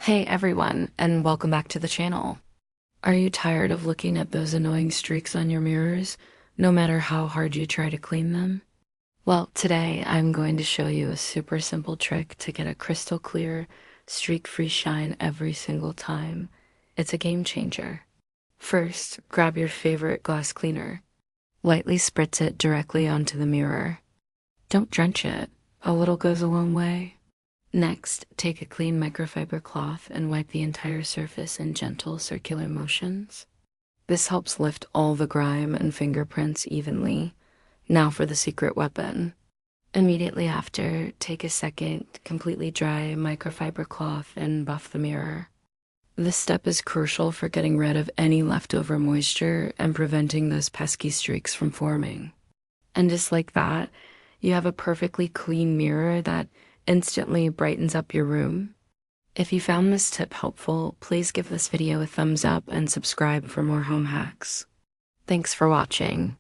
Hey everyone, and welcome back to the channel. Are you tired of looking at those annoying streaks on your mirrors, no matter how hard you try to clean them? Well, today I'm going to show you a super simple trick to get a crystal clear, streak-free shine every single time. It's a game changer. First, grab your favorite glass cleaner. Lightly spritz it directly onto the mirror. Don't drench it. A little goes a long way. Next, take a clean microfiber cloth and wipe the entire surface in gentle circular motions. This helps lift all the grime and fingerprints evenly. Now for the secret weapon. Immediately after, take a second, completely dry microfiber cloth and buff the mirror. This step is crucial for getting rid of any leftover moisture and preventing those pesky streaks from forming. And just like that, you have a perfectly clean mirror that instantly brightens up your room. If you found this tip helpful, please give this video a thumbs up and subscribe for more home hacks. Thanks for watching.